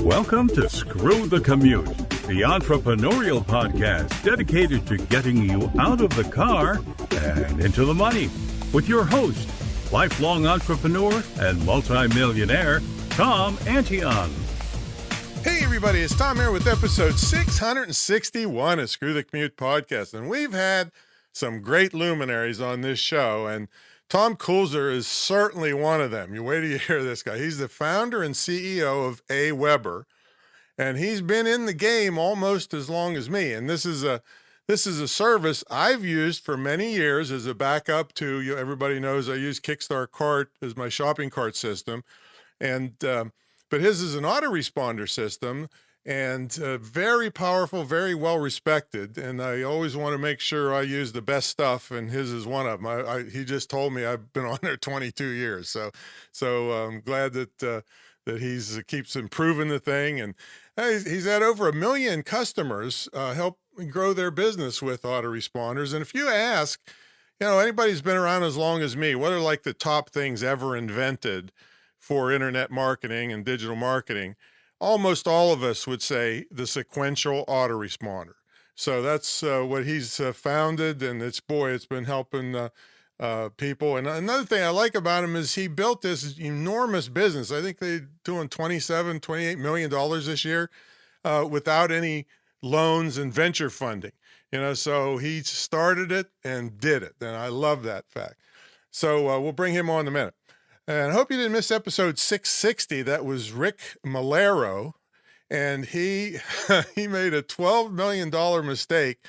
Welcome to Screw the Commute, the entrepreneurial podcast dedicated to getting you out of the car and into the money. With your host, lifelong entrepreneur and multimillionaire, Tom Antion. Hey everybody, it's Tom here with episode 661 of Screw the Commute podcast. And we've had some great luminaries on this show, and Tom Kulzer is certainly one of them. You wait till you hear this guy. He's the founder and CEO of AWeber, and he's been in the game almost as long as me. And this is a service I've used for many years as a backup to, everybody knows I use Kickstart Cart as my shopping cart system. And but his is an autoresponder system, and very powerful, very well respected. And I always want to make sure I use the best stuff, and his is one of them. He just told me I've been on there 22 years. So I'm glad that he's keeps improving the thing. And he's had over 1 million customers help grow their business with autoresponders. And if you ask, anybody who's been around as long as me, what are like the top things ever invented for internet marketing and digital marketing? Almost all of us would say the sequential autoresponder. So that's what he's founded, and it's been helping people. And another thing I like about him is he built this enormous business. I think they're doing $28 million this year without any loans and venture funding. So he started it and did it, and I love that fact. So we'll bring him on in a minute. And I hope you didn't miss episode 660. That was Rick Malero, and he made a $12 million mistake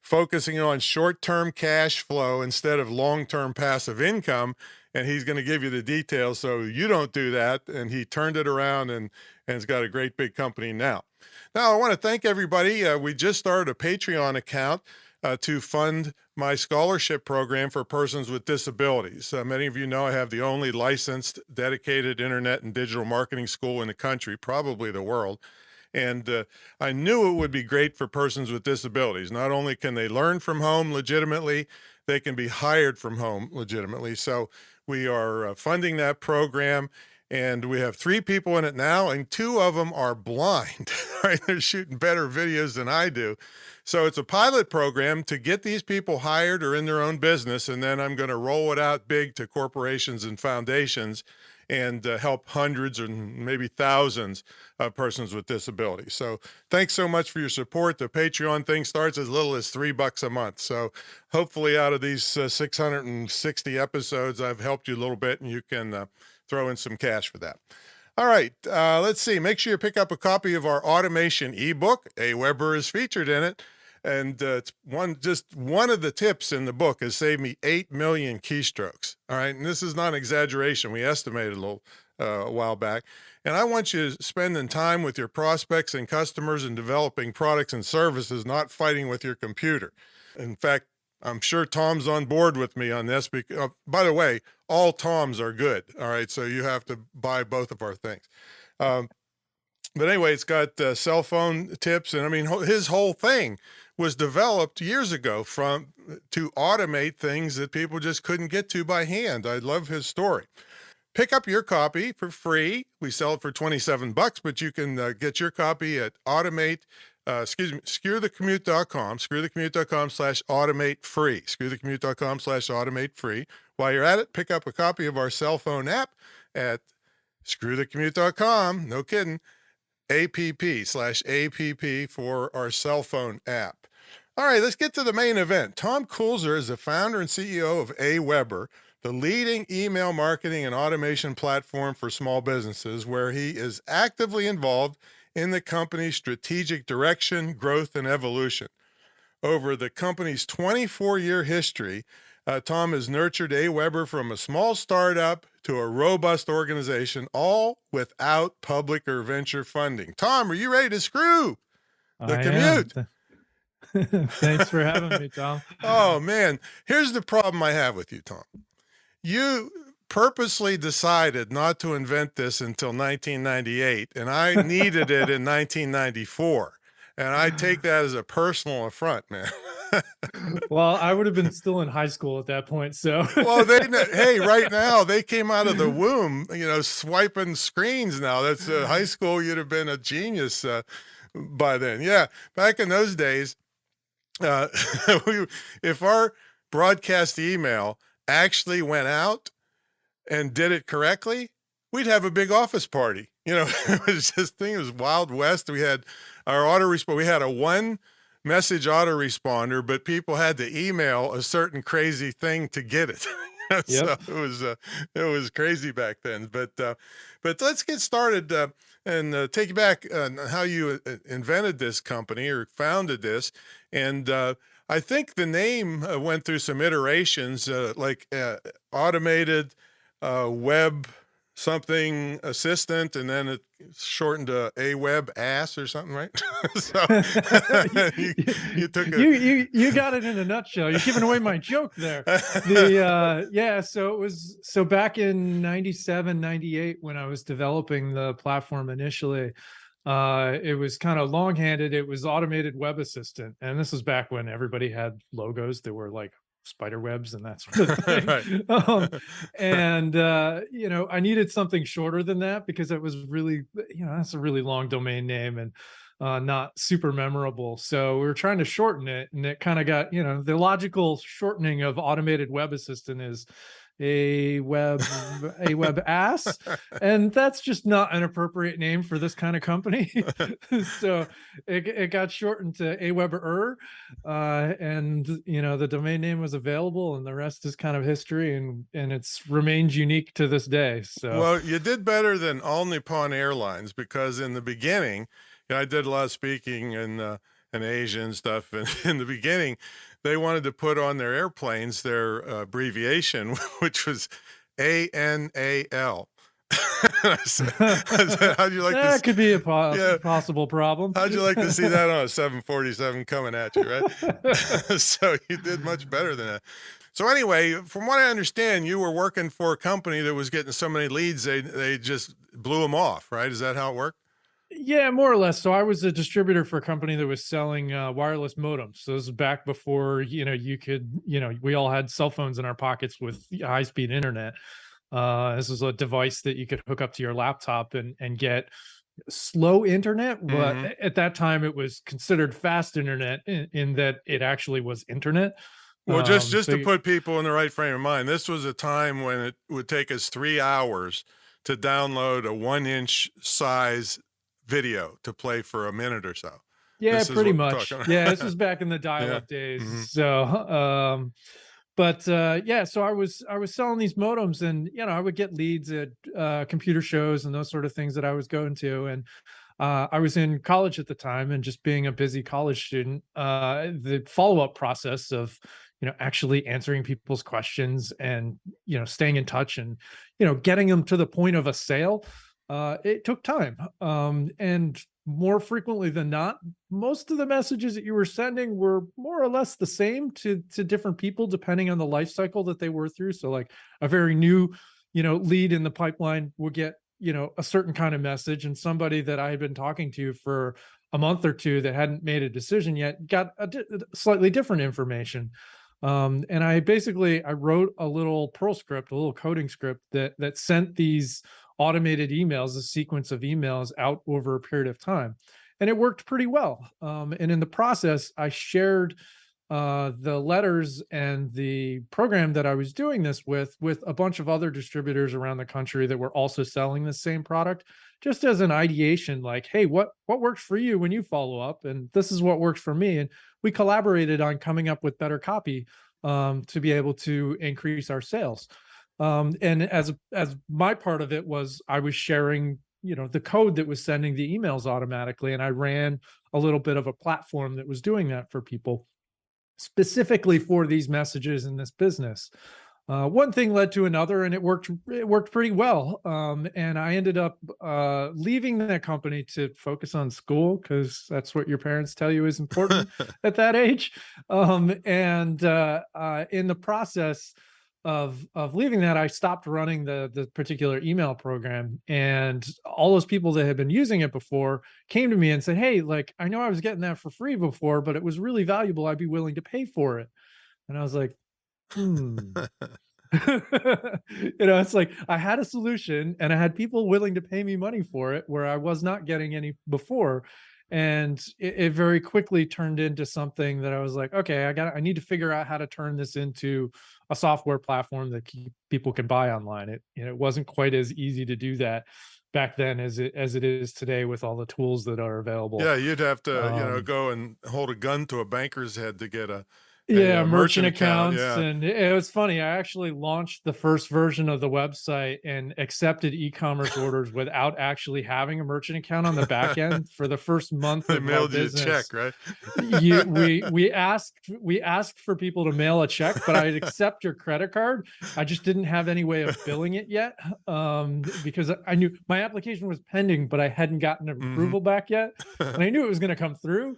focusing on short-term cash flow instead of long-term passive income, and he's going to give you the details so you don't do that. And he turned it around and has got a great big company now. Now, I want to thank everybody. We just started a Patreon account to fund my scholarship program for persons with disabilities. Many of you know I have the only licensed, dedicated internet and digital marketing school in the country, probably the world. And I knew it would be great for persons with disabilities. Not only can they learn from home legitimately, they can be hired from home legitimately. So we are funding that program. And we have 3 people in it now, and 2 of them are blind. Right? They're shooting better videos than I do. So it's a pilot program to get these people hired or in their own business, and then I'm going to roll it out big to corporations and foundations and help hundreds or maybe thousands of persons with disabilities. So thanks so much for your support. The Patreon thing starts as little as $3 a month. So hopefully out of these 660 episodes, I've helped you a little bit, and you can throw in some cash for that. All right, let's see. Make sure you pick up a copy of our automation ebook. AWeber is featured in it. And it's one of the tips in the book has saved me 8 million keystrokes. All right, and this is not an exaggeration. We estimated a little a while back. And I want you spending time with your prospects and customers and developing products and services, not fighting with your computer. In fact, I'm sure Tom's on board with me on this. Because, by the way, all Toms are good. All right, so you have to buy both of our things. But anyway, it's got cell phone tips, and I mean, his whole thing was developed years ago to automate things that people just couldn't get to by hand. I love his story. Pick up your copy for free. We sell it for $27, but you can get your copy at screwthecommute.com, screwthecommute.com/automate free, screwthecommute.com/automate free. While you're at it, pick up a copy of our cell phone app at screwthecommute.com. No kidding. app/app for our cell phone app. All right, let's get to the main event. Tom Kulzer is the founder and CEO of AWeber, the leading email marketing and automation platform for small businesses, where he is actively involved in the company's strategic direction, growth, and evolution. Over the company's 24-year history, Tom has nurtured AWeber from a small startup to a robust organization, all without public or venture funding. Tom, are you ready to screw the commute? Thanks for having me, Tom. Oh, man. Here's the problem I have with you, Tom. You purposely decided not to invent this until 1998, and I needed it in 1994. And I take that as a personal affront, man. Well, I would have been still in high school at that point, so Well, hey, right now they came out of the womb, swiping screens now. That's high school. You'd have been a genius by then. Yeah, back in those days, uh, if our broadcast email actually went out and did it correctly, we'd have a big office party. It was Wild West. We had our we had a one message autoresponder, but people had to email a certain crazy thing to get it. So Yep. it was crazy back then. But let's get started and take you back on how you invented this company or founded this. And I think the name went through some iterations, like automated web something assistant, and then it shortened to a web ass or something, right? So you took you got it in a nutshell. You're giving away my joke there. So back in 97, 98, when I was developing the platform initially, it was kind of long-handed. It was automated web assistant, and this was back when everybody had logos that were like spider webs and that sort of thing. Right. I needed something shorter than that because it was really, that's a really long domain name and not super memorable. So we were trying to shorten it, and it kind of got, the logical shortening of automated web assistant is a web ass, and that's just not an appropriate name for this kind of company. So it got shortened to Aweber, and the domain name was available, and the rest is kind of history, and it's remained unique to this day. So well, you did better than All Nippon Airlines, because in the beginning, I did a lot of speaking in Asia and stuff, and in the beginning they wanted to put on their airplanes their abbreviation, which was ANAL. I said, how'd you like that to could be a possible problem. How'd you like to see that on a 747 coming at you, right? So you did much better than that. So anyway, from what I understand, you were working for a company that was getting so many leads, they just blew them off, right? Is that how it worked? Yeah, more or less. So I was a distributor for a company that was selling wireless modems. So this is back before, you could, we all had cell phones in our pockets with high-speed internet. This was a device that you could hook up to your laptop and get slow internet, but at that time it was considered fast internet in that it actually was internet. Well, just to put people in the right frame of mind, this was a time when it would take us 3 hours to download a 1-inch size video to play for a minute or so. Yeah, pretty much. Yeah, this was back in the dial-up days. So so I was selling these modems, and I would get leads at computer shows and those sort of things that I was going to. And I was in college at the time, and just being a busy college student, the follow-up process of actually answering people's questions and staying in touch and getting them to the point of a sale, it took time. And more frequently than not, most of the messages that you were sending were more or less the same to different people, depending on the life cycle that they were through. So like a very new, lead in the pipeline would get, a certain kind of message, and somebody that I had been talking to for a month or two that hadn't made a decision yet got slightly different information. And I wrote a little Perl script, a little coding script that sent these automated emails, a sequence of emails out over a period of time. And it worked pretty well. And in the process, I shared the letters and the program that I was doing this with a bunch of other distributors around the country that were also selling the same product, just as an ideation, like, hey, what works for you when you follow up? And this is what works for me. And we collaborated on coming up with better copy to be able to increase our sales. And as my part of it was, I was sharing, the code that was sending the emails automatically. And I ran a little bit of a platform that was doing that for people, specifically for these messages in this business. One thing led to another, and it worked pretty well. And I ended up leaving that company to focus on school, because that's what your parents tell you is important at that age. In the process, of leaving that, I stopped running the particular email program, and all those people that had been using it before came to me and said, "Hey, like, I know I was getting that for free before, but it was really valuable. I'd be willing to pay for it." And I was like, hmm. It's like I had a solution and I had people willing to pay me money for it where I was not getting any before. And it very quickly turned into something that I was like, okay, I need to figure out how to turn this into a software platform that people can buy online. It wasn't quite as easy to do that back then as it is today with all the tools that are available. Yeah, you'd have to, go and hold a gun to a banker's head to get Yeah, a merchant merchant account. accounts. Yeah. And it was funny. I actually launched the first version of the website and accepted e-commerce orders without actually having a merchant account on the back end for the first month They of our mailed you a business. check, right? We asked for people to mail a check, but I'd accept your credit card. I just didn't have any way of billing it yet, because I knew my application was pending, but I hadn't gotten approval back yet, and I knew it was going to come through.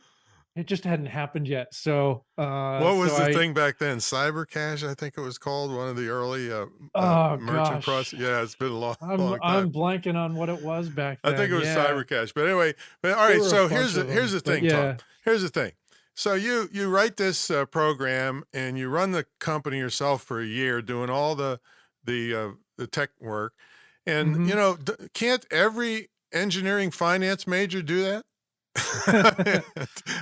It just hadn't happened yet. So, what was the thing back then? Cyber Cash, I think it was called, one of the early merchant process. Yeah, it's been a long time. I'm blanking on what it was back then. I think it was Cyber Cash. But anyway, all right. So here's the thing, Tom. Here's the thing. So you write this program and you run the company yourself for a year, doing all the tech work, and can't every engineering finance major do that?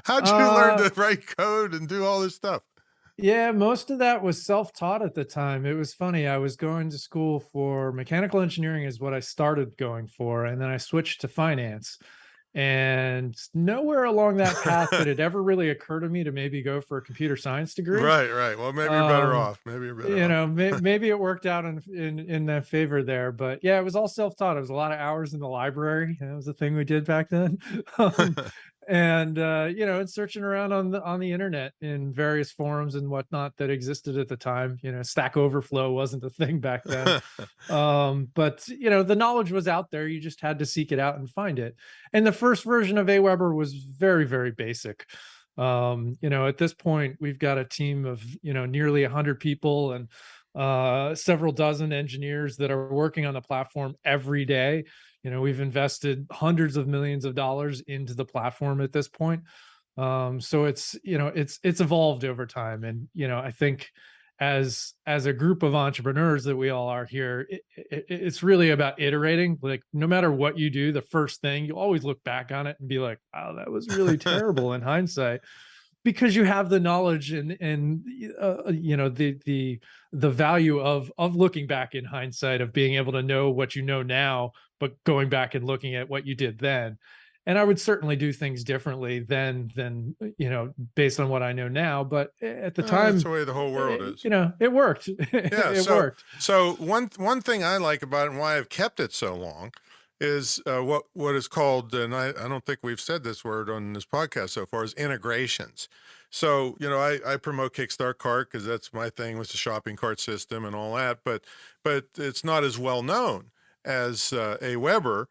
How'd you learn to write code and do all this stuff? Yeah, most of that was self-taught at the time. It was funny. I was going to school for mechanical engineering is what I started going for, and then I switched to finance. And nowhere along that path did it ever really occur to me to maybe go for a computer science degree. Right. Well, maybe you're better off. Maybe you're better off. Maybe it worked out in that favor there. But yeah, it was all self-taught. It was a lot of hours in the library. That was the thing we did back then. And and searching around on the internet in various forums and whatnot that existed at the time. Stack Overflow wasn't a thing back then. But the knowledge was out there. You just had to seek it out and find it. And the first version of Aweber was very, very basic. At this point, we've got a team of nearly 100 people and several dozen engineers that are working on the platform every day. We've invested hundreds of millions of dollars into the platform at this point. So it's evolved over time. And, I think as a group of entrepreneurs that we all are here, it's really about iterating. Like, no matter what you do, the first thing, you always look back on it and be like, wow, that was really terrible in hindsight. Because you have the knowledge and the value of looking back in hindsight, of being able to know what you know now, but going back and looking at what you did then. And I would certainly do things differently than based on what I know now. But at the time, that's the way the whole world is. It worked. Yeah, it worked. So one thing I like about it and why I've kept it so long is what is called, and I don't think we've said this word on this podcast so far, is integrations. So, I promote Kickstart Cart because that's my thing with the shopping cart system and all that, but it's not as well known as Aweber.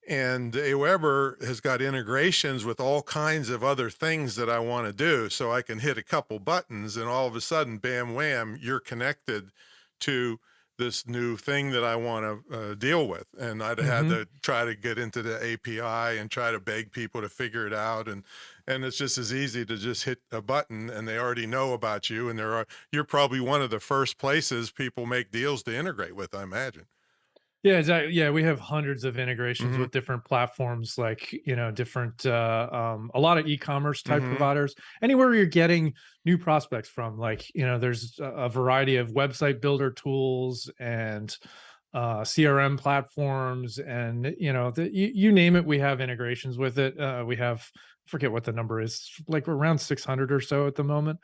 And Aweber has got integrations with all kinds of other things that I want to do. So I can hit a couple buttons and all of a sudden, bam, wham, you're connected to this new thing that I want to deal with. And I'd had to try to get into the API and try to beg people to figure it out. And it's just as easy to just hit a button and they already know about you. And you're probably one of the first places people make deals to integrate with, I imagine. Yeah, exactly. Yeah, we have hundreds of integrations with different platforms, like, different, a lot of e-commerce type providers. Anywhere you're getting new prospects from, like, there's a variety of website builder tools and CRM platforms, and you name it, we have integrations with it. We have, I forget what the number is, like around 600 or so at the moment.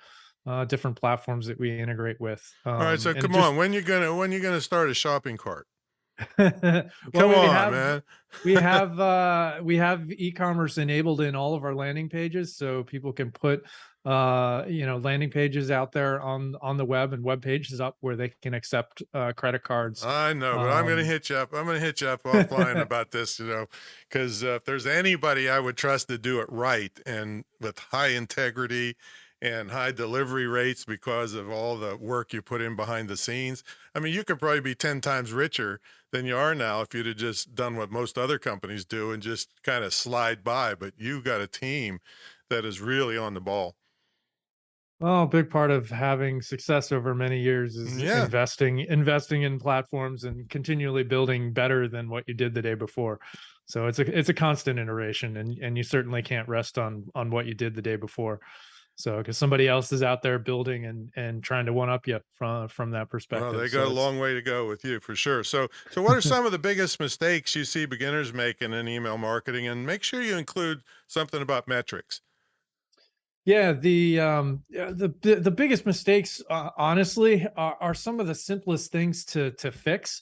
Different platforms that we integrate with. All right, so come on, when you gonna start a shopping cart? Well, Come on, man. we have e-commerce enabled in all of our landing pages, so people can put landing pages out there on the web and web pages up where they can accept credit cards. I know, but I'm going to hit you up. I'm going to hit you up offline about this, because if there's anybody I would trust to do it right and with high integrity and high delivery rates because of all the work you put in behind the scenes. I mean, you could probably be 10 times richer than you are now if you'd have just done what most other companies do and just kind of slide by. But you've got a team that is really on the ball. Well, a big part of having success over many years is Yeah. investing in platforms and continually building better than what you did the day before. So it's a constant iteration, and you certainly can't rest on what you did the day before. So because somebody else is out there building and trying to one up you from that Well, perspective. they got So a it's long way to go with you for sure. So what are some of the biggest mistakes you see beginners making in email marketing? And make sure you include something about metrics. Yeah, the biggest mistakes, honestly, are some of the simplest things to fix.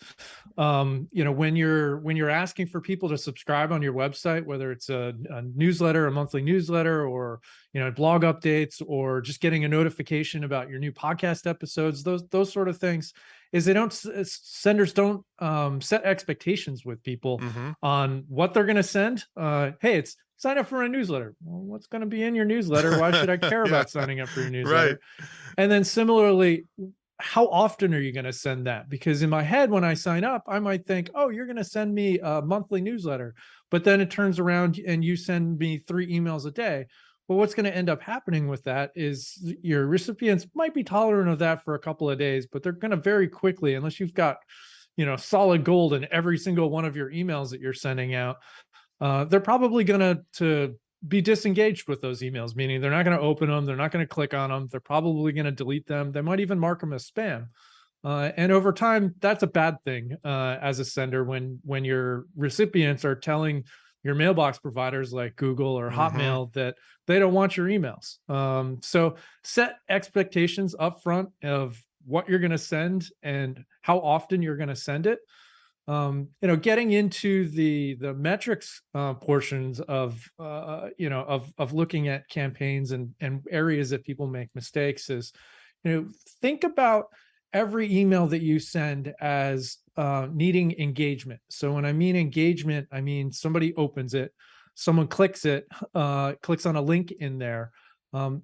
When you're asking for people to subscribe on your website, whether it's a newsletter, a monthly newsletter, or blog updates, or just getting a notification about your new podcast episodes, those sort of things, is senders don't set expectations with people Mm-hmm. on what they're going to send. Hey, it's sign up for a newsletter. Well, what's going to be in your newsletter? Why should I care Yeah. about signing up for your Right. newsletter? And then similarly, how often are you going to send that? Because in my head, when I sign up, I might think, oh, you're going to send me a monthly newsletter. But then it turns around and you send me 3 emails a day. Well, what's going to end up happening with that is your recipients might be tolerant of that for a couple of days, but they're going to very quickly, unless you've got solid gold in every single one of your emails that you're sending out, they're probably going to be disengaged with those emails, meaning they're not going to open them, they're not going to click on them, they're probably going to delete them, they might even mark them as spam. And over time, that's a bad thing as a sender when your recipients are telling your mailbox providers like Google or Mm-hmm. Hotmail that they don't want your emails. So set expectations up front of what you're going to send and how often you're going to send it. Getting into the metrics portions of of looking at campaigns and areas that people make mistakes is, think about every email that you send as needing engagement. So when I mean engagement, I mean somebody opens it, someone clicks it, clicks on a link in there.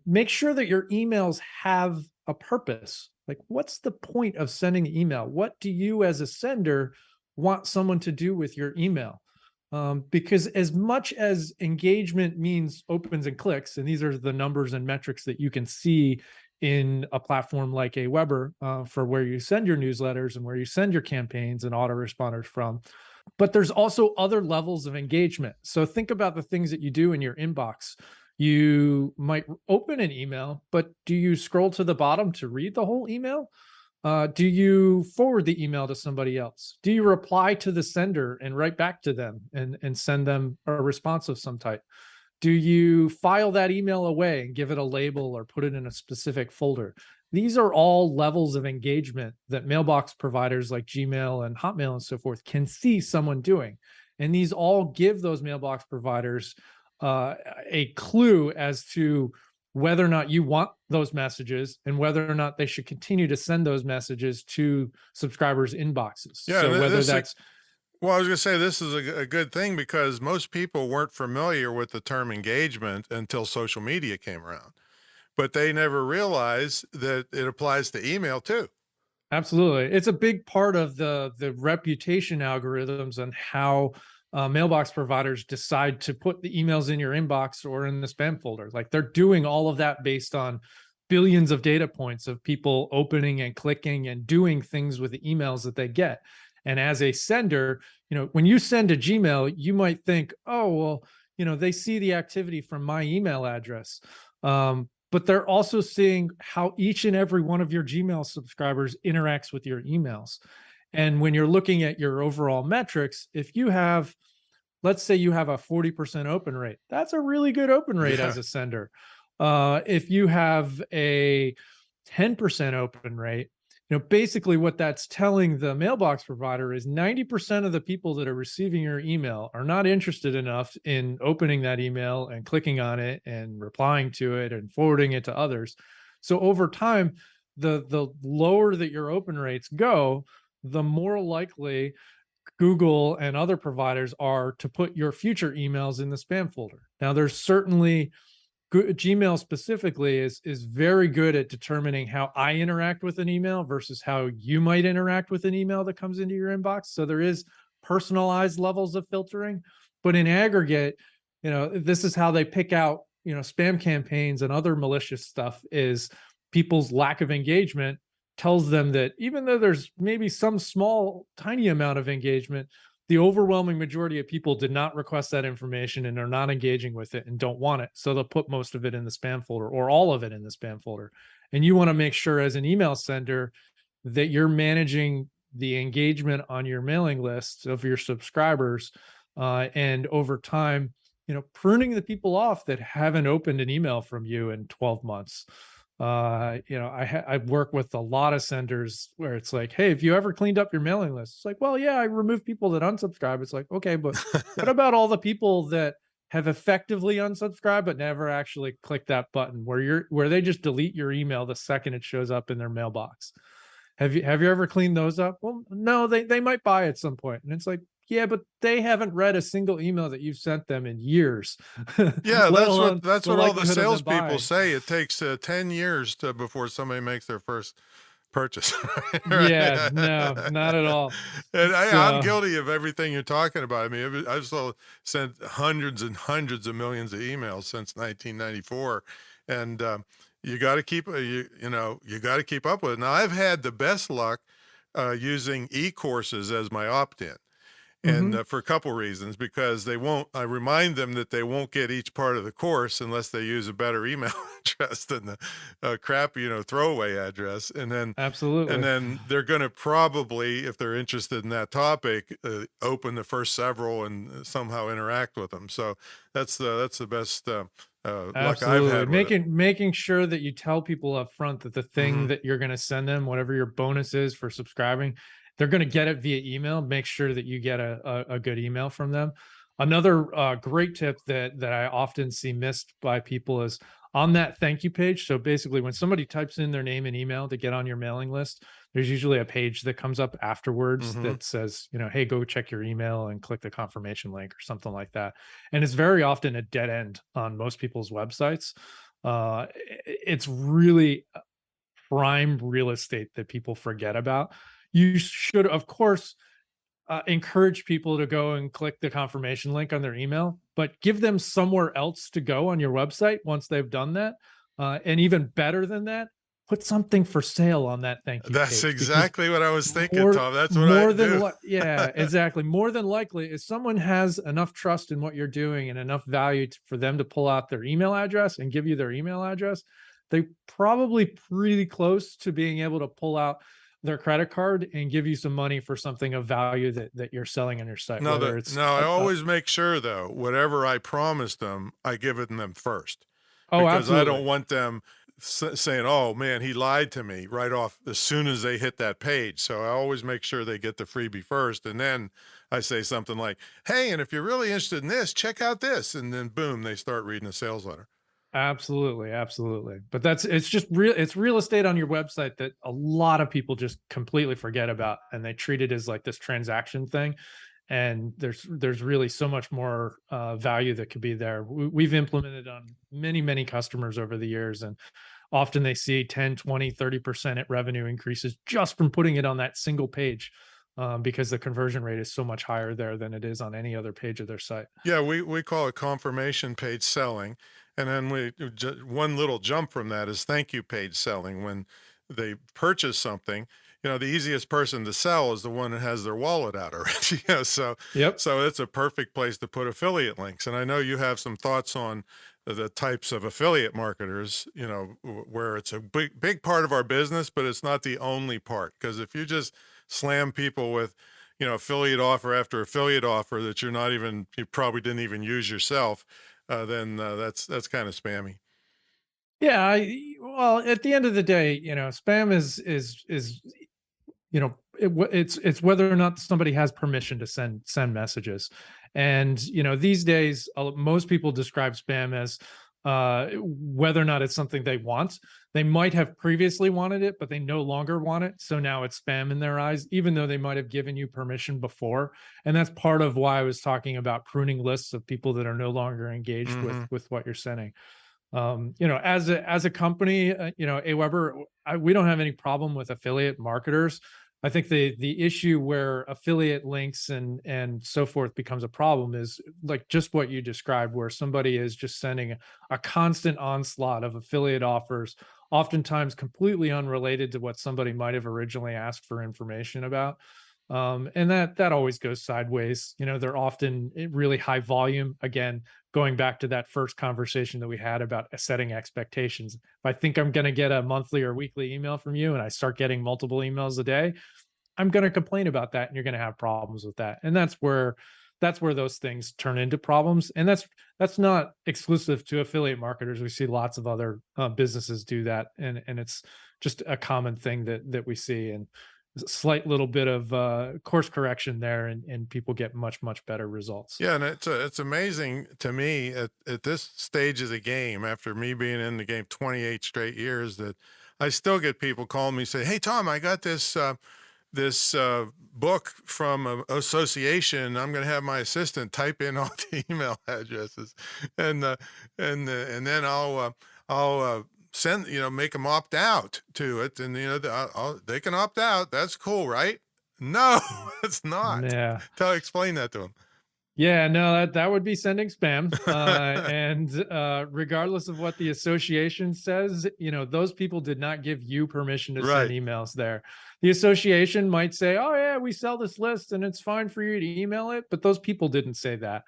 Make sure that your emails have a purpose. Like, what's the point of sending the email? What do you as a sender want someone to do with your email? Because as much as engagement means opens and clicks, and these are the numbers and metrics that you can see in a platform like Aweber for where you send your newsletters and where you send your campaigns and autoresponders from, but there's also other levels of engagement. So think about the things that you do in your inbox. You might open an email, but do you scroll to the bottom to read the whole email? Do you forward the email to somebody else? Do you reply to the sender and write back to them and send them a response of some type? Do you file that email away and give it a label or put it in a specific folder? These are all levels of engagement that mailbox providers like Gmail and Hotmail and so forth can see someone doing. And these all give those mailbox providers a clue as to whether or not you want those messages and whether or not they should continue to send those messages to subscribers' inboxes. Yeah. So whether that's Well, I was going to say this is a good thing because most people weren't familiar with the term engagement until social media came around, but they never realized that it applies to email too. Absolutely. It's a big part of the reputation algorithms and how mailbox providers decide to put the emails in your inbox or in the spam folder. Like, they're doing all of that based on billions of data points of people opening and clicking and doing things with the emails that they get. And as a sender, when you send a Gmail, you might think, oh, well, they see the activity from my email address. But they're also seeing how each and every one of your Gmail subscribers interacts with your emails. And when you're looking at your overall metrics, if you have, let's say you have a 40% open rate, that's a really good open rate Yeah. as a sender. If you have a 10% open rate, basically what that's telling the mailbox provider is 90% of the people that are receiving your email are not interested enough in opening that email and clicking on it and replying to it and forwarding it to others. So over time, the lower that your open rates go, the more likely Google and other providers are to put your future emails in the spam folder. Now, there's certainly Gmail specifically is very good at determining how I interact with an email versus how you might interact with an email that comes into your inbox. So there is personalized levels of filtering, but in aggregate, this is how they pick out, spam campaigns and other malicious stuff. Is people's lack of engagement tells them that even though there's maybe some small, tiny amount of engagement, the overwhelming majority of people did not request that information and are not engaging with it and don't want it. So they'll put most of it in the spam folder or all of it in the spam folder. And you want to make sure as an email sender that you're managing the engagement on your mailing list of your subscribers, and over time, pruning the people off that haven't opened an email from you in 12 months. I work with a lot of senders where it's like, hey, have you ever cleaned up your mailing list? It's like, well, yeah, I remove people that unsubscribe. It's like, okay, but what about all the people that have effectively unsubscribed but never actually click that button where they just delete your email the second it shows up in their mailbox? Have you ever cleaned those up? Well, no, they might buy at some point. And it's like, yeah, but they haven't read a single email that you've sent them in years. Yeah, that's what all the salespeople say. It takes 10 years before somebody makes their first purchase. Right? Yeah, no, not at all. And I'm guilty of everything you're talking about. I mean, I've still sent hundreds and hundreds of millions of emails since 1994, and you got to keep you got to keep up with it. Now, I've had the best luck using e-courses as my opt-in. And for a couple reasons, because I remind them that they won't get each part of the course unless they use a better email address than the crappy, throwaway address. And then, absolutely. And then they're going to probably, if they're interested in that topic, open the first several and somehow interact with them. So that's the best luck I've had. Making sure that you tell people up front that the thing that you're going to send them, whatever your bonus is for subscribing, they're going to get it via email. Make sure that you get a good email from them. Another great tip that I often see missed by people is on that thank you page. So basically, when somebody types in their name and email to get on your mailing list, there's usually a page that comes up afterwards that says, hey, go check your email and click the confirmation link or something like that. And it's very often a dead end on most people's websites. It's really prime real estate that people forget about. You should, of course, encourage people to go and click the confirmation link on their email, but give them somewhere else to go on your website once they've done that. And even better than that, put something for sale on that thank you That's page, exactly what I was thinking, Tom. That's what I do. Yeah, exactly. More than likely, if someone has enough trust in what you're doing and enough value for them to pull out their email address and give you their email address, they're probably pretty close to being able to pull out their credit card and give you some money for something of value that you're selling on your site. I always make sure, though, whatever I promised them, I give it to them first. Oh, because absolutely. I don't want them saying, oh man, he lied to me right off as soon as they hit that page. So I always make sure they get the freebie first. And then I say something like, hey, and if you're really interested in this, check out this. And then boom, they start reading a sales letter. Absolutely. But it's real estate on your website that a lot of people just completely forget about, and they treat it as like this transaction thing. And there's really so much more value that could be there. We've implemented on many customers over the years, and often they see 10, 20, 30% revenue increases just from putting it on that single page. Because the conversion rate is so much higher there than it is on any other page of their site. Yeah, we call it confirmation page selling. And then one little jump from that is thank you page selling. When they purchase something, the easiest person to sell is the one that has their wallet out already. So it's a perfect place to put affiliate links. And I know you have some thoughts on the types of affiliate marketers, where it's a big part of our business, but it's not the only part. Because if you just slam people with, affiliate offer after affiliate offer that you probably didn't even use yourself, then that's kind of spammy. Yeah, well, at the end of the day, spam is it's whether or not somebody has permission to send messages. And these days, most people describe spam as whether or not it's something they want. They might have previously wanted it, but they no longer want it. So now it's spam in their eyes, even though they might have given you permission before. And that's part of why I was talking about pruning lists of people that are no longer engaged with what you're sending. As a company, AWeber, we don't have any problem with affiliate marketers. I think the issue where affiliate links and so forth becomes a problem is like just what you described, where somebody is just sending a constant onslaught of affiliate offers, oftentimes completely unrelated to what somebody might have originally asked for information about. And that always goes sideways. They're often really high volume. Again, going back to that first conversation that we had about setting expectations. If I think I'm going to get a monthly or weekly email from you and I start getting multiple emails a day, I'm going to complain about that and you're going to have problems with that. And that's where those things turn into problems. And that's not exclusive to affiliate marketers. We see lots of other businesses do that. And it's just a common thing that we see. And a slight little bit of course correction there, and people get much, much better results. Yeah, and it's amazing to me at this stage of the game, after me being in the game 28 straight years, that I still get people calling me say, "Hey Tom, I got this book from an association. I'm going to have my assistant type in all the email addresses, and then I'll send, make them opt out to it, and they can opt out. That's cool, right?" No, it's not. Yeah. Explain that to them. Yeah, no, that would be sending spam. And regardless of what the association says, those people did not give you permission to send emails there. The association might say, "Oh yeah, we sell this list and it's fine for you to email it," but those people didn't say that.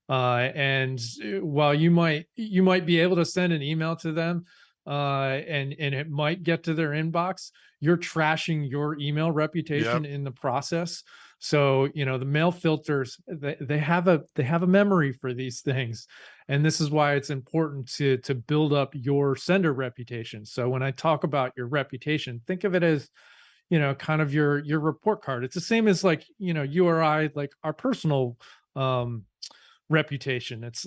And while you might be able to send an email to them, and it might get to their inbox, you're trashing your email reputation in the process. So, the mail filters, they have a memory for these things. And this is why it's important to build up your sender reputation. So when I talk about your reputation, think of it as, kind of your report card. It's the same as like, you or I, like our personal reputation. It's,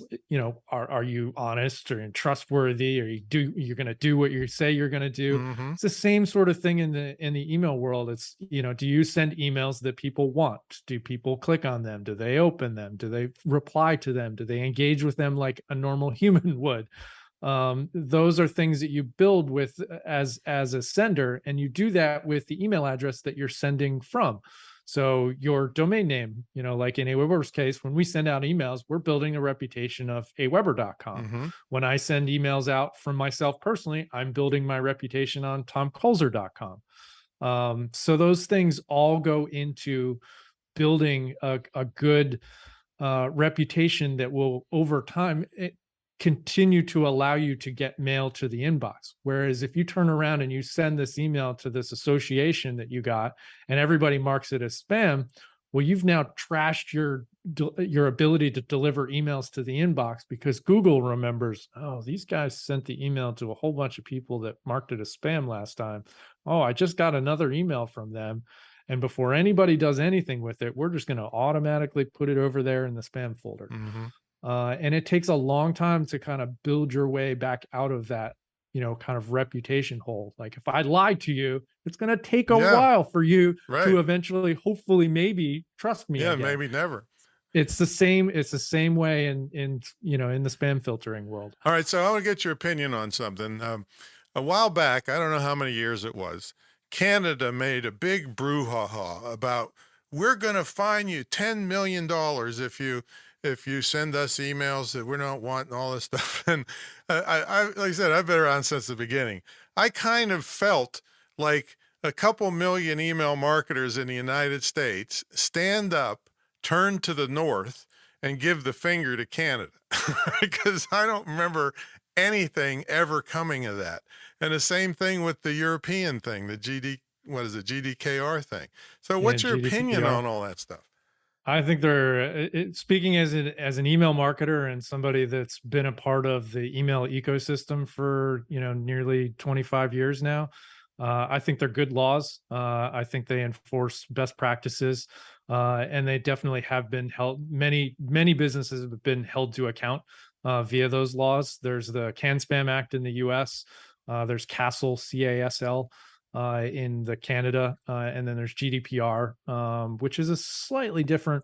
are you honest or trustworthy, or you're going to do what you say you're going to do? Mm-hmm. It's the same sort of thing in the email world. It's, do you send emails that people want? Do people click on them? Do they open them? Do they reply to them? Do they engage with them like a normal human would? Those are things that you build with as a sender, and you do that with the email address that you're sending from. So your domain name, like in AWeber's case, when we send out emails, we're building a reputation of aweber.com. Mm-hmm. When I send emails out from myself personally, I'm building my reputation on tomkulzer.com. So those things all go into building a good reputation that will, over time, continue to allow you to get mail to the inbox. Whereas if you turn around and you send this email to this association that you got and everybody marks it as spam, well, you've now trashed your ability to deliver emails to the inbox, because Google remembers, oh, these guys sent the email to a whole bunch of people that marked it as spam last time. Oh, I just got another email from them. And before anybody does anything with it, we're just going to automatically put it over there in the spam folder. Mm-hmm. And it takes a long time to kind of build your way back out of that, kind of reputation hole. Like if I lie to you, it's going to take a while for you to eventually, hopefully, maybe trust me. Yeah, again. maybe never. It's the same way in the spam filtering world. All right, so I want to get your opinion on something. A while back, I don't know how many years it was, Canada made a big brouhaha about, we're going to fine you $10 million if you send us emails that we're not wanting, all this stuff. And I like I said, I've been around since the beginning. I kind of felt like a couple million email marketers in the United States stand up, turn to the north, and give the finger to Canada, because I don't remember anything ever coming of that. And the same thing with the European thing, the GDPR thing. So what's your opinion on all that stuff? I think speaking as an email marketer and somebody that's been a part of the email ecosystem for, nearly 25 years now, I think they're good laws. I think they enforce best practices, and they definitely have been held. Many businesses have been held to account via those laws. There's the Can Spam Act in the U.S. There's CASL, CASL. In the Canada, and then there's GDPR, which is a slightly different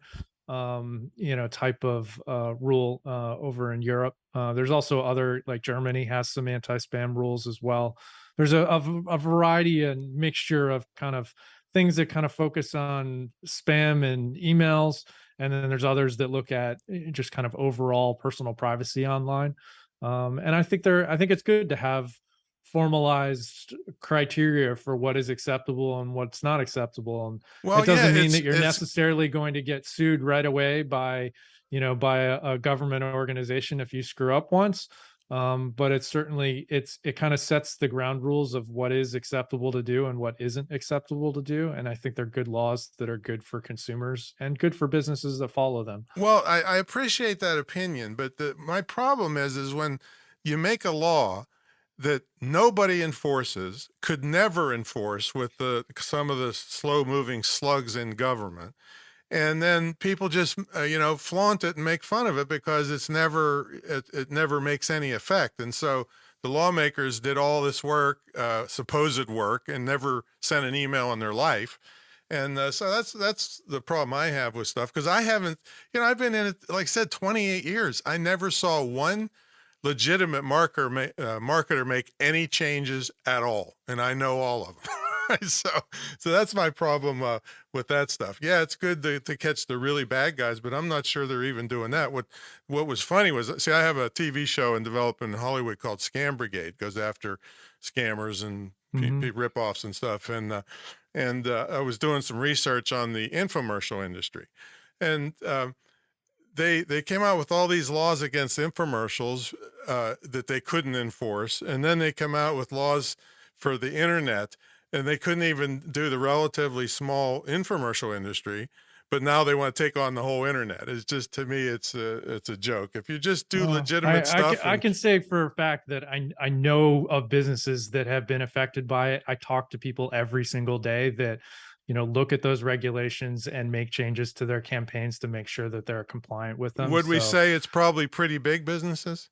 type of rule over in Europe. There's also other, like Germany has some anti-spam rules as well. There's a variety and mixture of kind of things that kind of focus on spam and emails, and then there's others that look at just kind of overall personal privacy online. And I think it's good to have formalized criteria for what is acceptable and what's not acceptable. And it Well, yeah, doesn't mean that you're it's necessarily going to get sued right away by, by a government organization if you screw up once. But it's certainly it kind of sets the ground rules of what is acceptable to do and what isn't acceptable to do. And I think they're good laws that are good for consumers and good for businesses that follow them. well, I appreciate that opinion, but my problem is when you make a law that nobody enforces, could never enforce with some of the slow moving slugs in government. And then people just, flaunt it and make fun of it because it never makes any effect. And so the lawmakers did all this work, supposed work, and never sent an email in their life. And so that's the problem I have with stuff, because I haven't, I've been in it, like I said, 28 years. I never saw one legitimate marketer make any changes at all, and I know all of them. so that's my problem with that stuff. Yeah, it's good to catch the really bad guys, but I'm not sure they're even doing that. What was funny was, see, I have a TV show in development in Hollywood called Scam Brigade, goes after scammers and rip-offs and stuff. And I was doing some research on the infomercial industry, and they came out with all these laws against infomercials that they couldn't enforce. And then they come out with laws for the internet, and they couldn't even do the relatively small infomercial industry. But now they want to take on the whole internet. It's just, to me, it's a joke. If you just do legitimate stuff. I can say for a fact that I know of businesses that have been affected by it. I talk to people every single day that, look at those regulations and make changes to their campaigns to make sure that they're compliant with them. Would we say it's probably pretty big businesses?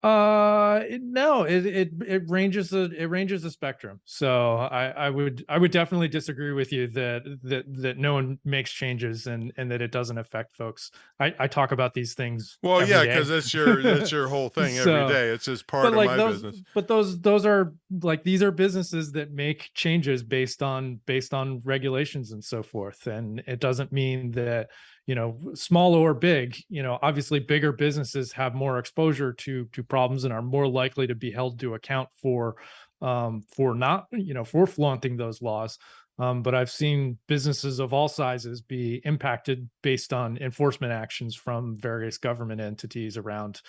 No, it ranges the spectrum. So I would definitely disagree with you that no one makes changes and that it doesn't affect folks. I talk about these things. Well, yeah, because that's your whole thing every day. It's just part of my business. But those are like, these are businesses that make changes based on regulations and so forth. And it doesn't mean that, small or big, obviously bigger businesses have more exposure to problems and are more likely to be held to account for not, for flaunting those laws. But I've seen businesses of all sizes be impacted based on enforcement actions from various government entities around,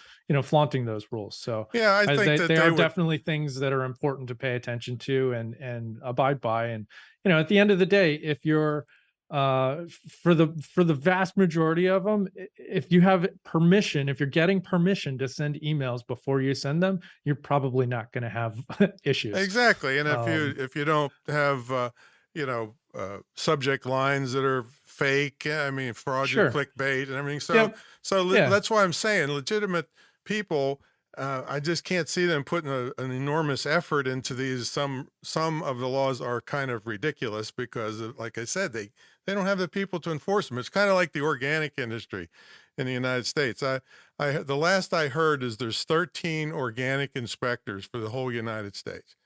flaunting those rules. So yeah, I think they are definitely things that are important to pay attention to and abide by. And, at the end of the day, if you're for the vast majority of them, if you have permission, if you're getting permission to send emails before you send them, you're probably not going to have issues. Exactly. And if you don't have subject lines that are fake, fraudulent, clickbait and everything. So that's why I'm saying legitimate people, I just can't see them putting an enormous effort into these. Some of the laws are kind of ridiculous because, like I said, they don't have the people to enforce them. It's kind of like the organic industry in the United States. The last I heard is there's 13 organic inspectors for the whole United States.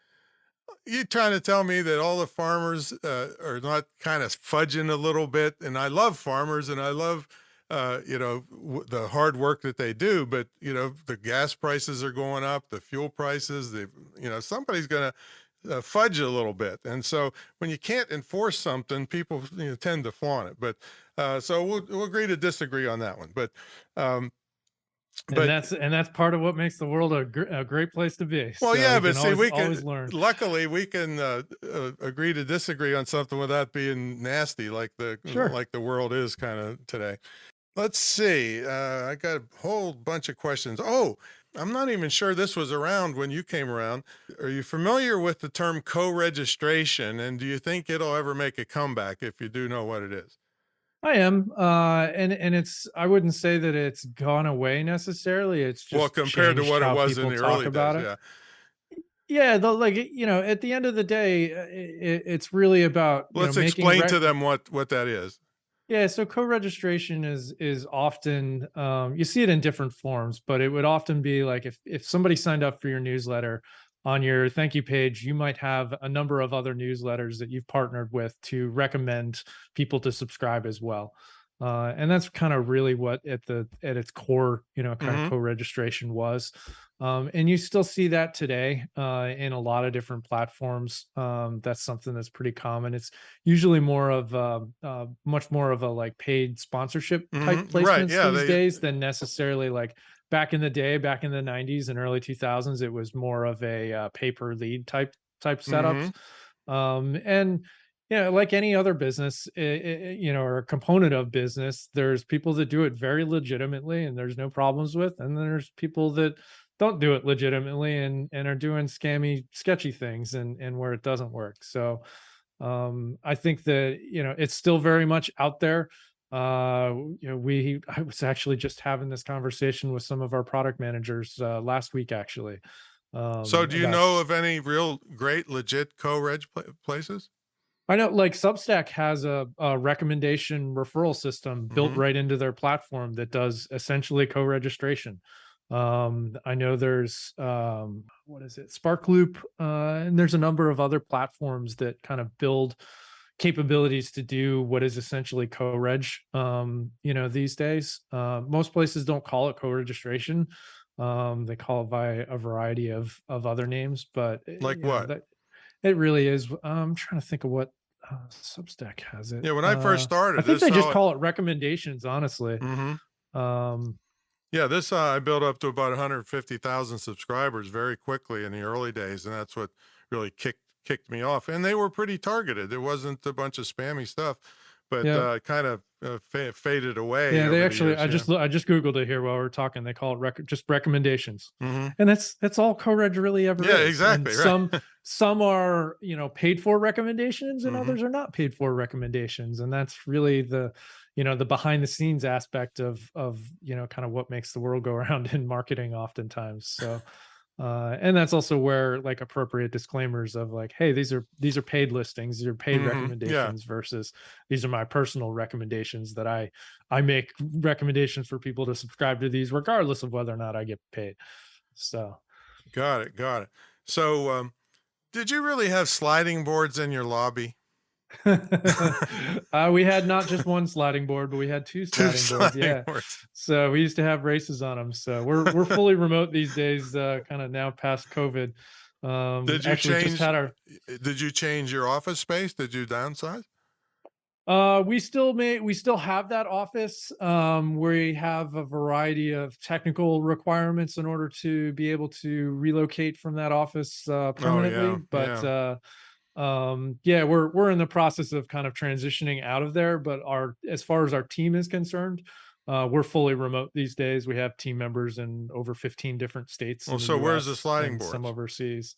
You trying to tell me that all the farmers are not kind of fudging a little bit? And I love farmers and I love the hard work that they do, but the gas prices are going up, the fuel prices, somebody's going to fudge a little bit. And so when you can't enforce something, people tend to flaunt it. But so we'll agree to disagree on that one. But that's part of what makes the world a great place to be. Well, so yeah, but see, we can always learn. Luckily we can agree to disagree on something without being nasty, like the world is kind of today. Let's see. I got a whole bunch of questions. Oh, I'm not even sure this was around when you came around. Are you familiar with the term co-registration, and do you think it'll ever make a comeback if you do know what it is? I am, and it's, I wouldn't say that it's gone away necessarily. It's just compared to what it was in the early days. Yeah, at the end of the day, it's really about. Let's explain to them what that is. Yeah, so co-registration is often you see it in different forms, but it would often be like if somebody signed up for your newsletter, on your thank you page, you might have a number of other newsletters that you've partnered with to recommend people to subscribe as well. And that's kind of really what at its core, kind of Mm-hmm. co-registration was. And you still see that today in a lot of different platforms. That's something that's pretty common. It's usually more of much more of a like paid sponsorship type Mm-hmm. Right. placements Yeah. these days than necessarily like back in the day, back in the 90s and early 2000s. It was more of a pay per lead type Mm-hmm. setups. And like any other business, or a component of business, there's people that do it very legitimately and there's no problems with, and then there's people that don't do it legitimately and are doing scammy, sketchy things and where it doesn't work. So I think that, it's still very much out there. I was actually just having this conversation with some of our product managers last week, actually. So do you About know of any real great, legit co-reg places? I know like Substack has a recommendation referral system built Mm-hmm. right into their platform that does essentially co-registration. I know there's what is it, Sparkloop, and there's a number of other platforms that kind of build capabilities to do what is essentially co-reg. These days, most places don't call it co-registration. They call it by a variety of other names, but Like what? that it really is. I'm trying to think of what Substack has it. Yeah, when I first I started, think this they how just call it recommendations, honestly. mm-hmm. Um, Yeah, this I built up to about 150,000 subscribers very quickly in the early days, and that's what really kicked me off. And they were pretty targeted. It wasn't a bunch of spammy stuff, but yeah, kind of faded away yeah. They over the actually, years. Yeah. I just googled it here while we are talking. They call it just recommendations, Mm-hmm. and that's all co-reg really ever Yeah, is. And exactly. Right. some are paid for recommendations, and Mm-hmm. others are not paid for recommendations, and that's really the behind the scenes aspect of kind of what makes the world go around in marketing oftentimes. So and that's also where like appropriate disclaimers of like, hey, these are paid listings, these are paid Mm-hmm. Yeah. recommendations versus these are my personal recommendations that I make recommendations for people to subscribe to these regardless of whether or not I get paid. So Got it. Got it. So, did you really have sliding boards in your lobby? we had not just one sliding board, but we had two Two sliding boards. sliding Yeah. boards. So we used to have races on them. So we're fully remote these days, kind of now past COVID. Did you Actually just change? had our Did you change your office space? Did you downsize? we still have that office. We have a variety of technical requirements in order to be able to relocate from that office Oh permanently. yeah, But yeah. yeah, we're in the process of kind of transitioning out of there. But as far as our team is concerned, we're fully remote these days. We have team members in over 15 different states Well, in the so where's the US sliding and some boards? overseas.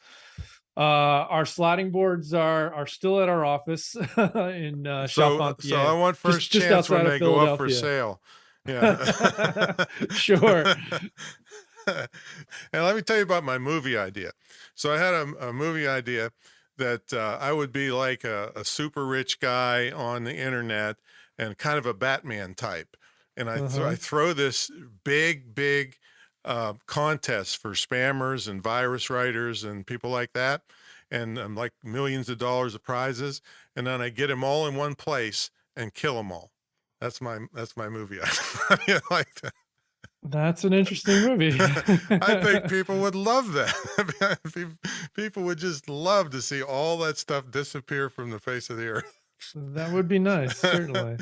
Our sliding boards are still at our office in So I Charpentier, want first just chance when outside of they go up for Philadelphia. sale. Yeah. Sure. And let me tell you about my movie idea. So I had a movie idea that I would be like a super rich guy on the internet and kind of a Batman type. And I Uh-huh. throw this big contest for spammers and virus writers and people like that. And like millions of dollars of prizes. And then I get them all in one place and kill them all. That's my movie. I like that. That's an interesting movie. I think people would love that. People would just love to see all that stuff disappear from the face of the earth. That would be nice, certainly.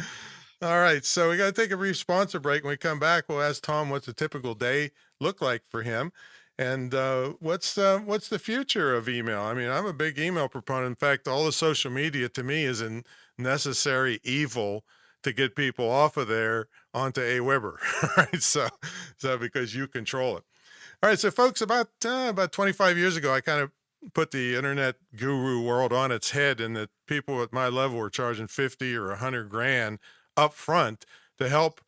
All right, so we got to take a brief sponsor break. When we come back, we'll ask Tom what's a typical day look like for him, and what's the future of email. I mean, I'm a big email proponent. In fact, all the social media to me is a necessary evil to get people off of there onto Aweber, right? So because you control it. All right, so folks, about 25 years ago, I kind of put the internet guru world on its head, and that people at my level were charging 50 or 100 grand up front to help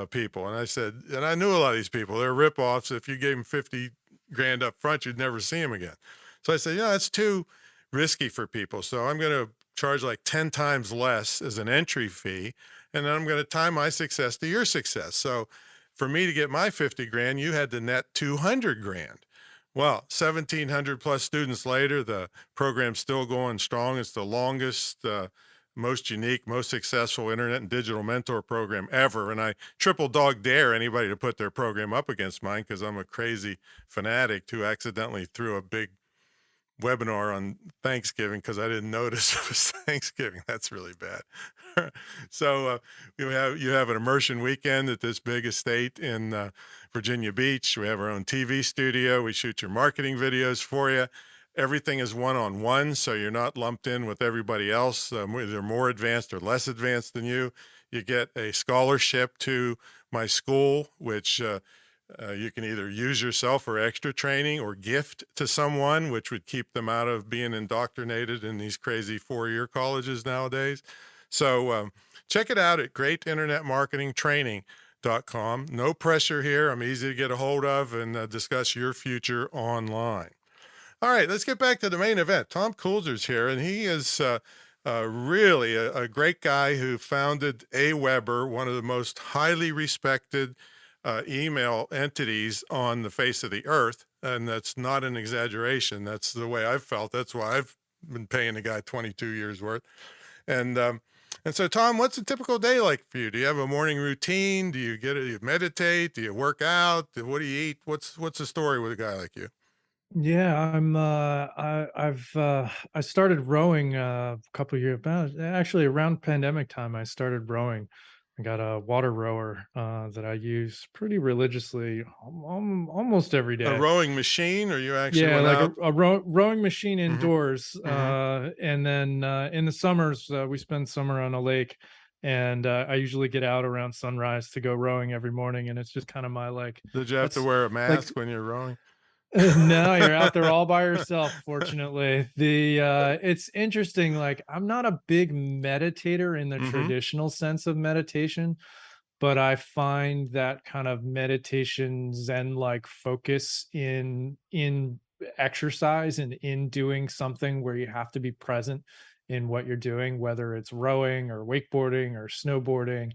people. And I said, and I knew a lot of these people, they're ripoffs. If you gave them 50 grand up front, you'd never see them again. So I said, that's too risky for people. So I'm going to charge like 10 times less as an entry fee. And then I'm going to tie my success to your success. So for me to get my 50 grand, you had to net 200 grand. Well, 1,700 plus students later, the program's still going strong. It's the longest, most unique, most successful internet and digital mentor program ever. And I triple dog dare anybody to put their program up against mine, because I'm a crazy fanatic who accidentally threw a big webinar on Thanksgiving because I didn't notice it was Thanksgiving. That's really bad. So you have an immersion weekend at this big estate in Virginia Beach. We have our own TV studio. We shoot your marketing videos for you. Everything is one-on-one, so you're not lumped in with everybody else. They're more advanced or less advanced than you. You get a scholarship to my school, which you can either use yourself for extra training or gift to someone, which would keep them out of being indoctrinated in these crazy 4-year colleges nowadays. So check it out at greatinternetmarketingtraining.com. No pressure here. I'm easy to get a hold of and discuss your future online. All right, let's get back to the main event. Tom Kulzer's here, and he is really a great guy who founded Aweber, one of the most highly respected email entities on the face of the earth. And that's not an exaggeration. That's the way I've felt. That's why I've been paying the guy 22 years worth. And so, Tom, what's a typical day like for you? Do you have a morning routine? Do you meditate? Do you work out? What do you eat? What's the story with a guy like you? Yeah, I started rowing a couple of years back. Actually, around pandemic time, I started rowing. I got a water rower that I use pretty religiously, almost every A day. rowing machine, or you actually Yeah, went like out? a rowing machine indoors. And then in the summers, we spend summer on a lake, and I usually get out around sunrise to go rowing every morning. And it's just kind of my Did you have to that's wear a like mask when you're rowing? no, you're out there all by yourself, fortunately. It's interesting, like, I'm not a big meditator in the traditional sense of meditation, but I find that kind of meditation Zen-like focus in exercise and in doing something where you have to be present in what you're doing, whether it's rowing or wakeboarding or snowboarding.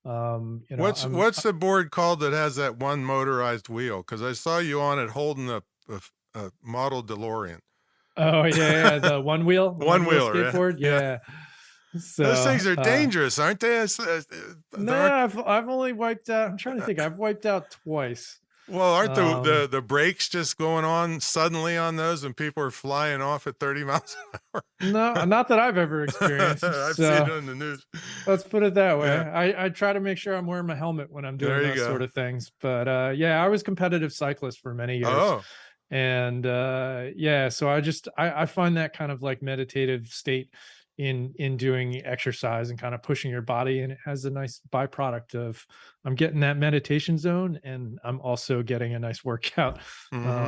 What's the board called that has that one motorized wheel? Because I saw you on it holding a model DeLorean. Oh yeah, the one wheel, One wheel wheeler, skateboard. yeah. Yeah. Those So things are dangerous, aren't they? no, I've only wiped out. I'm trying to think. I've wiped out twice. Well, aren't Um, the brakes just going on suddenly on those, and people are flying off at 30 miles an hour? no, not that I've ever experienced. I've seen it So on the news. let's put it that way. Yeah, I try to make sure I'm wearing my helmet when I'm doing there you those sort go. of things. But yeah, I was competitive cyclist for many years. Oh, And yeah, so I find that kind of like meditative state in doing exercise and kind of pushing your body, and it has a nice byproduct of I'm getting that meditation zone, and I'm also getting a nice workout,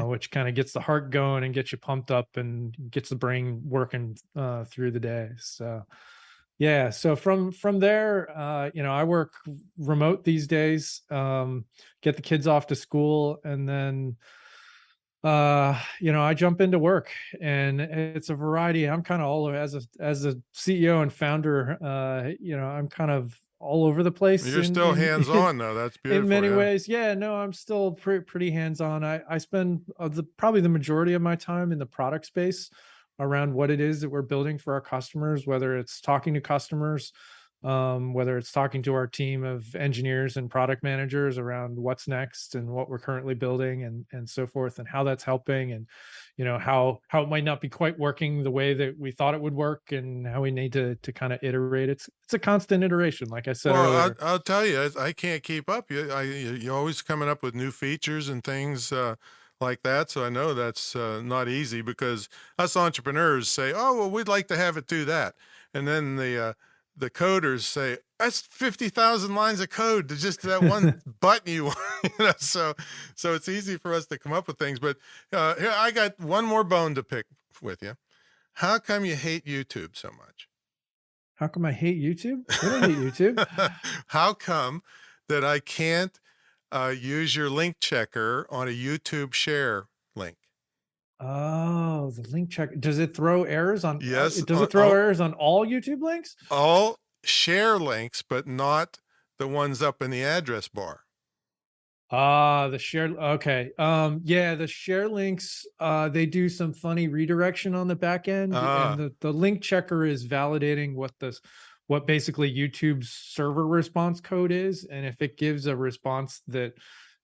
which kind of gets the heart going and gets you pumped up and gets the brain working through the day. So yeah, so from there, I work remote these days, get the kids off to school, and then I jump into work, and it's a variety. I'm kind of all over as a CEO and founder. I'm kind of all over the place you're still hands-on though. That's in beautiful. many Yeah. ways. Yeah, no, I'm still pretty hands-on. I spend probably the majority of my time in the product space around what it is that we're building for our customers, whether it's talking to customers, whether it's talking to our team of engineers and product managers around what's next and what we're currently building and so forth, and how that's helping, and how it might not be quite working the way that we thought it would work, and how we need to kind of iterate. It's a constant iteration, like I said Well, earlier. I'll tell you, I can't keep up. You're always coming up with new features and things like that. So I know that's not easy, because us entrepreneurs say, "Oh, well, we'd like to have it do that," and then the coders say, "That's 50,000 lines of code to just that one button you want." So it's easy for us to come up with things. But here, I got one more bone to pick with you. How come you hate YouTube so much? How come I hate YouTube? I don't hate YouTube. How come that I can't use your link checker on a YouTube share link? Oh, the link check. Does it throw errors on? Yes, Does it throw errors on all YouTube links? all share links, but not the ones up in the address bar. The share. Okay. Yeah, the share links, they do some funny redirection on the back end, and the link checker is validating what basically YouTube's server response code is. And if it gives a response that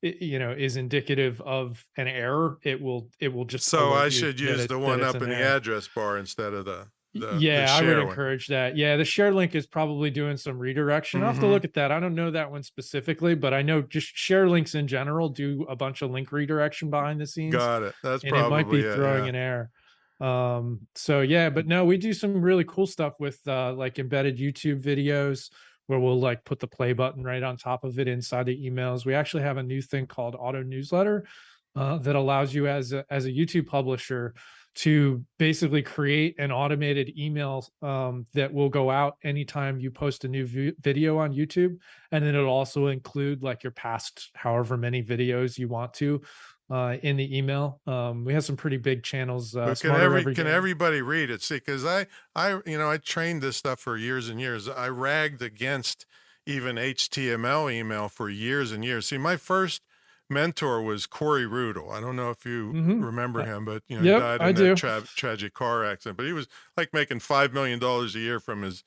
is indicative of an error, it will just So alert I you should use the one up in the address bar instead of the yeah, I would share one. encourage that. Yeah, the share link is probably doing some redirection. I'll have to look at that. I don't know that one specifically, but I know just share links in general do a bunch of link redirection behind the scenes. Got it. That's And probably it might be it, throwing yeah. an error. So yeah, but no, we do some really cool stuff with like embedded YouTube videos where we'll like put the play button right on top of it inside the emails. We actually have a new thing called auto newsletter that allows you as a YouTube publisher to basically create an automated email that will go out anytime you post a new video on YouTube. And then it'll also include like your past however many videos you want to in the email. We have some pretty big channels. Can everybody read it? See, because I trained this stuff for years and years. I ragged against even HTML email for years and years. See, my first mentor was Corey Rudel. I don't know if you remember him, but he died in that tragic car accident. But he was like making $5 million a year from his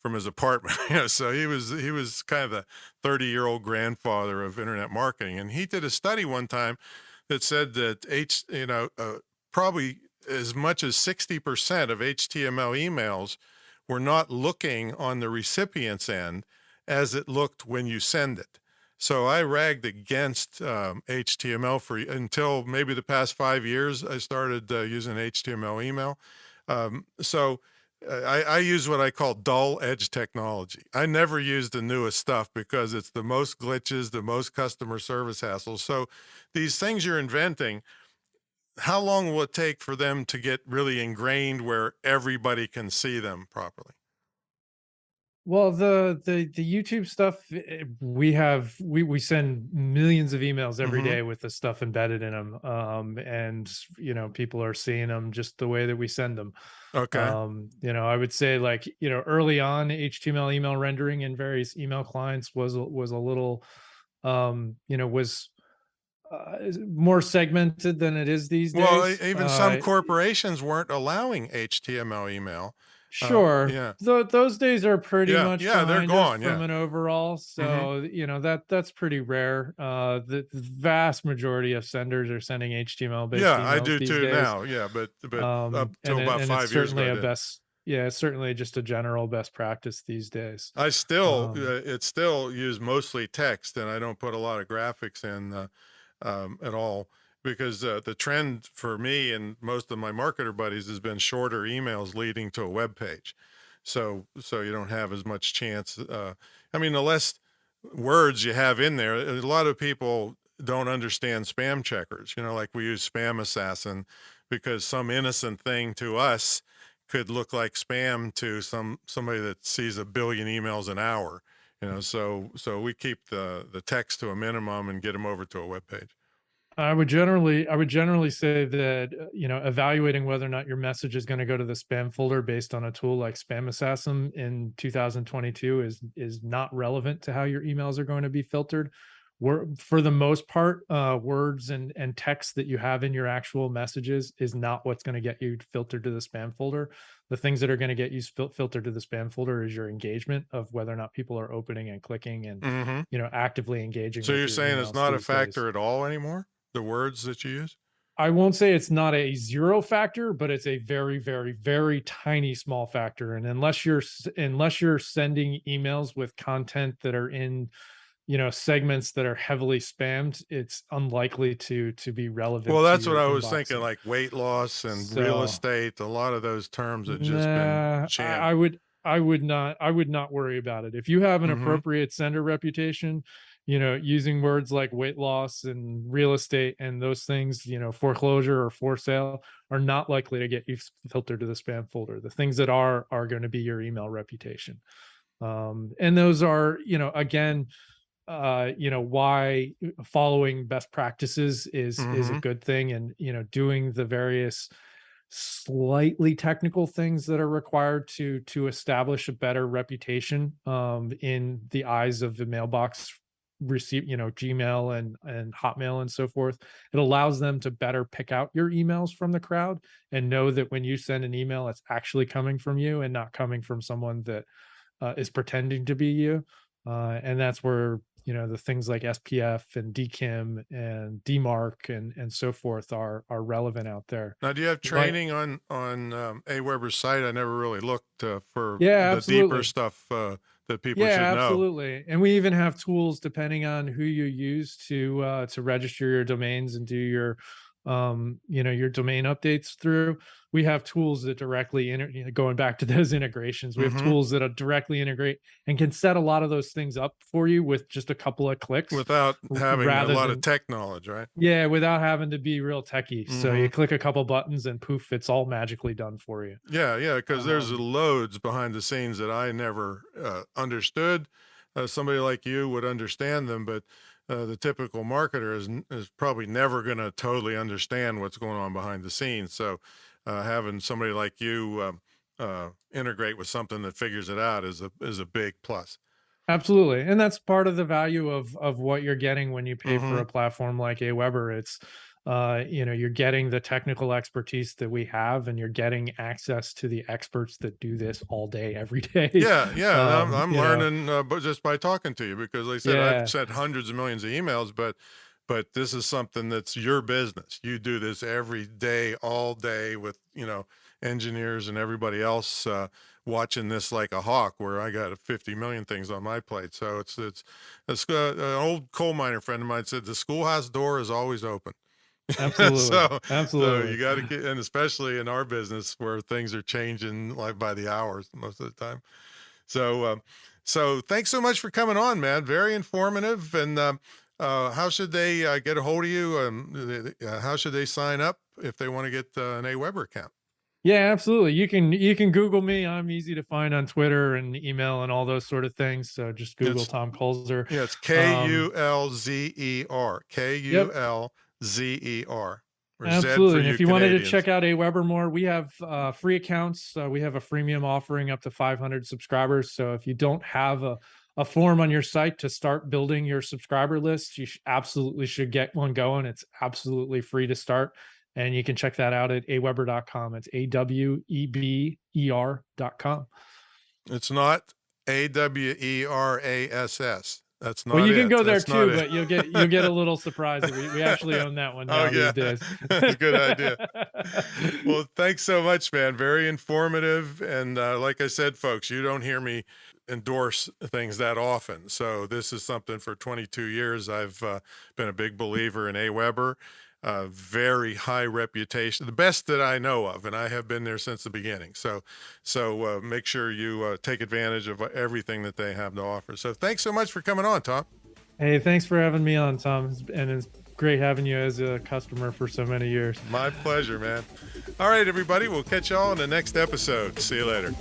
apartment. So he was kind of the 30-year-old grandfather of internet marketing. And he did a study one time that said that probably as much as 60% of HTML emails were not looking on the recipient's end as it looked when you send it. So I ragged against HTML until maybe the past 5 years. I started using HTML email. I use what I call dull edge technology. I never use the newest stuff because it's the most glitches, the most customer service hassles. So these things you're inventing, how long will it take for them to get really ingrained where everybody can see them properly? Well, the YouTube stuff, we send millions of emails every day with the stuff embedded in them, and people are seeing them just the way that we send them. Okay. I would say like early on, HTML email rendering in various email clients was a little, was more segmented than it is these days. Well, even some corporations weren't allowing HTML email. Sure. Yeah. Those days are pretty much they're gone from an overall. So, that's pretty rare. The vast majority of senders are sending HTML based emails I do these too days. now. Yeah, but up till about 5 years ago. It's certainly just a general best practice these days. I still it's still use mostly text, and I don't put a lot of graphics in at all, because the trend for me and most of my marketer buddies has been shorter emails leading to a web page. So you don't have as much chance. I mean, the less words you have in there, a lot of people don't understand spam checkers. Like we use Spam Assassin because some innocent thing to us could look like spam to somebody that sees 1 billion emails an hour. So we keep the text to a minimum and get them over to a web page. I would generally say that evaluating whether or not your message is going to go to the spam folder based on a tool like Spam Assassin in 2022 is not relevant to how your emails are going to be filtered. For the most part, words and text that you have in your actual messages is not what's going to get you filtered to the spam folder. The things that are going to get you filtered to the spam folder is your engagement of whether or not people are opening and clicking and actively engaging. So you're saying it's not a factor at all anymore? The words that you use? I won't say it's not a zero factor, but it's a very, very, very tiny small factor. And unless you're sending emails with content that are in, segments that are heavily spammed, it's unlikely to be relevant. Well, that's what I was thinking, like weight loss and real estate. A lot of those terms have just been jammed. I would not worry about it. If you have an appropriate sender reputation, using words like weight loss and real estate and those things, foreclosure or for sale are not likely to get you filtered to the spam folder. The things that are going to be your email reputation. And those are, again, why following best practices is a Mm-hmm. good thing, and doing the various slightly technical things that are required to establish a better reputation in the eyes of the mailbox receive, Gmail and Hotmail and so forth. It allows them to better pick out your emails from the crowd and know that when you send an email, it's actually coming from you and not coming from someone that is pretending to be you. And that's where the things like SPF and DKIM and DMARC and so forth are relevant out there. Now, do you have But training on AWeber's site? I never really looked for yeah, the deeper absolutely. stuff that people Yeah, should know. absolutely. And we even have tools depending on who you use to register your domains and do your your domain updates through. We have tools that directly going back to those integrations. We have Mm-hmm. tools that directly integrate and can set a lot of those things up for you with just a couple of clicks Without having a rather lot of than tech knowledge, right? yeah, without having to be real techie. So Mm-hmm. you click a couple buttons and poof, it's all magically done for you. Yeah, because there's Um, loads behind the scenes that I never understood. Somebody like you would understand them, but the typical marketer is probably never going to totally understand what's going on behind the scenes. So having somebody like you integrate with something that figures it out is a big plus. Absolutely. And that's part of the value of what you're getting when you pay for Mm-hmm. a platform like AWeber. It's you're getting the technical expertise that we have, and you're getting access to the experts that do this all day, every day. Yeah, and I'm You know, learning but just by talking to you, because like I said, I've yeah, sent hundreds of millions of emails, but this is something that's your business. You do this every day, all day, with engineers and everybody else watching this like a hawk. Where I got 50 million things on my plate. So it's an old coal miner friend of mine said the schoolhouse door is always open. absolutely. So you Absolutely. got to get, and especially in our business where things are changing like by the hours most of the time. So thanks so much for coming on, man. Very informative. And how should they get a hold of you? How should they sign up if they want to get an AWeber account? Yeah, absolutely. You can Google me. I'm easy to find on Twitter and email and all those sort of things. So just Google It's Tom Kulzer. Yeah, it's Um, Kulzer, yep. Kulzer, or Z for Absolutely. And you if you wanted to Canadians. check out AWeber more, we have free accounts. We have a freemium offering up to 500 subscribers. So if you don't have a form on your site to start building your subscriber list, you absolutely should get one going. It's absolutely free to start. And you can check that out at aweber.com. It's AWEBER.com. It's not AWERASS. That's Well, not you can it. go there That's not too, it. but you'll get a little surprise. We actually own that one Oh now yeah, these days. good idea. Well, thanks so much, man. Very informative. And like I said, folks, you don't hear me endorse things that often. So this is something. For 22 years, I've been a big believer in AWeber. Very high reputation, the best that I know of, and I have been there since the beginning. So make sure you take advantage of everything that they have to offer. So thanks so much for coming on, Tom. Hey, thanks for having me on, Tom. And it's great having you as a customer for so many years. My pleasure, man. All right, everybody. We'll catch y'all in the next episode. See you later.